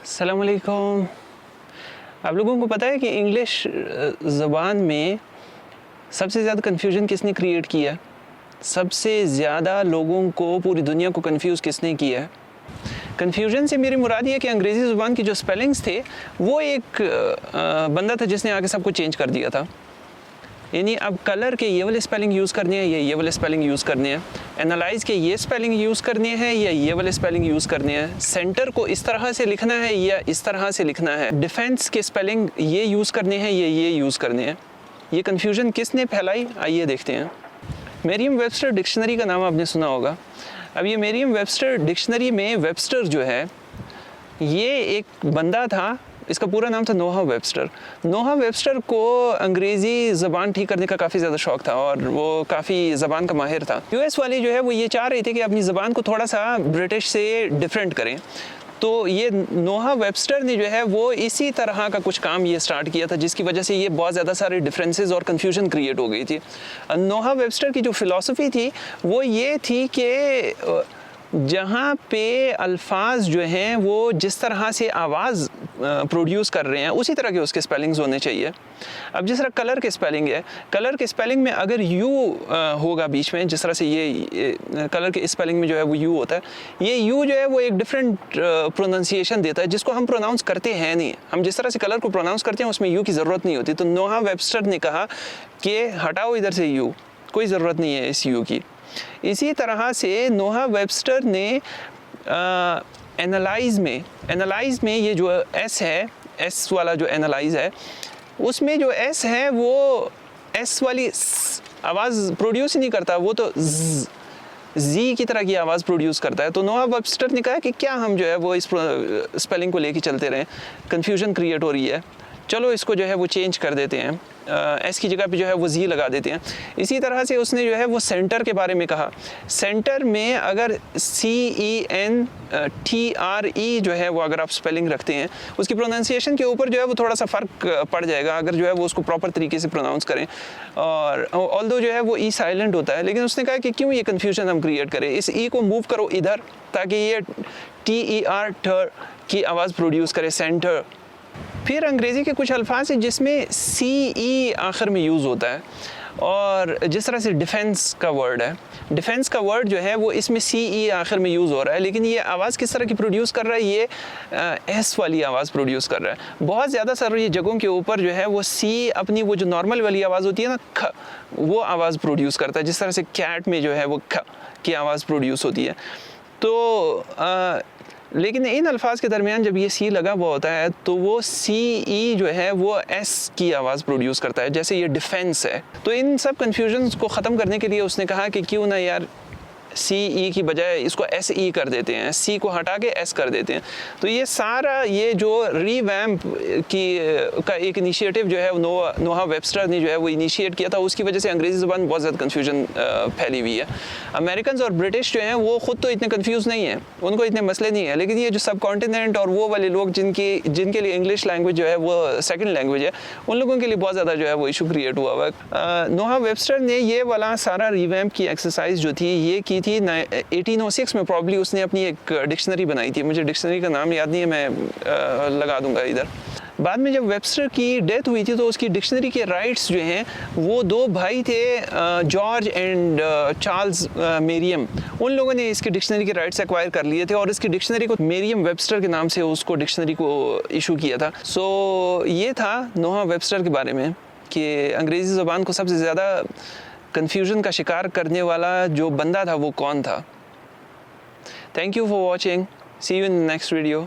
अस्सलाम वालेकुम। आप लोगों को पता है कि इंग्लिश ज़बान में सबसे ज़्यादा कन्फ्यूजन किसने क्रिएट किया है? सबसे ज़्यादा लोगों को, पूरी दुनिया को कंफ्यूज किसने किया है? कन्फ्यूजन से मेरी मुराद ये है कि अंग्रेज़ी ज़ुबान के जो स्पेलिंग्स थे वो एक बंदा था जिसने आके सब कुछ चेंज कर दिया था। यानी अब कलर के ये वाले स्पेलिंग यूज़ करने हैं या ये वाले स्पेलिंग यूज़ करने हैं, एनालाइज़ के ये स्पेलिंग यूज़ करने हैं या ये वाले स्पेलिंग यूज़ करने हैं, सेंटर को इस तरह से लिखना है या इस तरह से लिखना है, डिफेंस के स्पेलिंग ये यूज़ करने हैं या ये यूज़ करने हैं। ये कन्फ्यूजन किसने फैलाई, आइए देखते हैं। मेरियम वेबस्टर डिक्शनरी का नाम आपने सुना होगा। अब ये मेरियम वेबस्टर डिक्शनरी में वेबस्टर जो है ये एक बंदा था, इसका पूरा नाम था नोहा वेबस्टर। नोहा वेबस्टर को अंग्रेज़ी ज़बान ठीक करने का काफ़ी ज़्यादा शौक़ था और वो काफ़ी ज़बान का माहिर था। यूएस वाले जो है वो ये चाह रहे थे कि अपनी ज़बान को थोड़ा सा ब्रिटिश से डिफरेंट करें, तो ये नोहा वेबस्टर ने जो है वो इसी तरह का कुछ काम ये स्टार्ट किया था, जिसकी वजह से ये बहुत ज़्यादा सारे डिफरेंसेस और कन्फ्यूजन क्रिएट हो गई थी। नोहा वेबस्टर की जो फ़िलासफ़ी थी वो ये थी कि जहाँ पे अल्फाज जो हैं वो जिस तरह से आवाज़ प्रोड्यूस कर रहे हैं उसी तरह के उसके स्पेलिंग्स होने चाहिए। अब जिस तरह कलर के स्पेलिंग है, कलर के स्पेलिंग में अगर यू होगा बीच में, जिस तरह से ये कलर के स्पेलिंग में जो है वो यू होता है, ये यू जो है वो एक डिफरेंट प्रोनाउंसिएशन देता है जिसको हम प्रोनाउंस करते हैं नहीं। हम जिस तरह से कलर को प्रोनाउंस करते हैं उसमें यू की ज़रूरत नहीं होती। तो नोहा वेबस्टर ने कहा कि हटाओ इधर से यू, कोई ज़रूरत नहीं है इस यू की। इसी तरह से नोहा वेबस्टर ने एनालाइज़ में ये जो एस है, एस वाला जो एनालाइज़ है, उसमें जो एस है वो एस वाली आवाज़ प्रोड्यूस ही नहीं करता, वो तो जी की तरह की आवाज़ प्रोड्यूस करता है। तो नोहा वेबस्टर ने कहा कि क्या हम जो है वो इस स्पेलिंग को लेके चलते रहें, कन्फ्यूजन क्रिएट हो रही है, चलो इसको जो है वो चेंज कर देते हैं, एस की जगह पे जो है वो जी लगा देते हैं। इसी तरह से उसने जो है वो सेंटर के बारे में कहा। सेंटर में अगर CENTRE जो है वो अगर आप स्पेलिंग रखते हैं, उसकी प्रोनाउंसिएशन के ऊपर जो है वो थोड़ा सा फ़र्क पड़ जाएगा अगर जो है वो उसको प्रॉपर तरीके से प्रोनाउंस करें। और ऑल्दो जो है वो ई साइलेंट होता है, लेकिन उसने कहा कि क्यों ये कन्फ्यूजन हम क्रिएट करें, इस ई को मूव करो इधर ताकि ये TER की आवाज़ प्रोड्यूस करे, सेंटर। फिर अंग्रेज़ी के कुछ अल्फाज हैं जिसमें CE आखिर में यूज़ होता है, और जिस तरह से डिफेंस का वर्ड है, डिफेंस का वर्ड जो है वो इसमें CE आखिर में यूज़ हो रहा है, लेकिन ये आवाज़ किस तरह की प्रोड्यूस कर रहा है, ये S वाली आवाज़ प्रोड्यूस कर रहा है। बहुत ज़्यादा सारी जगहों के ऊपर जो है वो C अपनी वो जो नॉर्मल वाली आवाज़ होती है ना, ख, वो आवाज़ प्रोड्यूस करता है, जिस तरह से कैट में जो है वो ख की आवाज़ प्रोड्यूस होती है। तो लेकिन इन अल्फाज के दरमियान जब ये सी लगा हुआ होता है तो वो CE जो है वो S की आवाज़ प्रोड्यूस करता है, जैसे ये डिफेंस है। तो इन सब कन्फ्यूजन्स को ख़त्म करने के लिए उसने कहा कि क्यों ना यार CE की बजाय इसको SE कर देते हैं, C को हटा के S कर देते हैं। तो ये सारा ये जो रीवैम्प का एक इनिशिएटिव जो है नोहा वेबस्टर ने जो है वो इनिशिएट किया था, उसकी वजह से अंग्रेज़ी ज़बान बहुत ज़्यादा कन्फ्यूजन फैली हुई है। अमेरिकन और ब्रिटिश जो हैं वो ख़ुद तो इतने कन्फ्यूज़ नहीं हैं, उनको इतने मसले नहीं हैं, लेकिन ये जो सब कॉन्टिनेंट और वो वाले लोग जिनके लिए इंग्लिश लैंग्वेज जो है वो सेकेंड लैंग्वेज है, उन लोगों के लिए बहुत ज़्यादा जो है वो इशू क्रिएट हुआ हुआ है। नोहा वेबस्टर ने ये वाला सारा रीवैम्प की एक्सरसाइज जो थी ये की थी 1806 में। प्रॉब्ली उसने अपनी एक डिक्शनरी बनाई थी, मुझे डिक्शनरी का नाम याद नहीं है, मैं लगा दूंगा इधर। बाद में जब वेबस्टर की डेथ हुई थी तो उसकी डिक्शनरी के राइट्स जो हैं वो दो भाई थे, जॉर्ज एंड चार्ल्स मेरियम, उन लोगों ने इसकी डिक्शनरी के राइट्स एक्वायर कर लिए थे और इसकी डिक्शनरी को मेरियम वेबस्टर के नाम से उसको डिक्शनरी को इशू किया था। सो ये था नोहा वेबस्टर के बारे में कि अंग्रेज़ी ज़बान को सबसे ज़्यादा कन्फ्यूजन का शिकार करने वाला जो बंदा था वो कौन था। Thank you for watching, see you in the next video.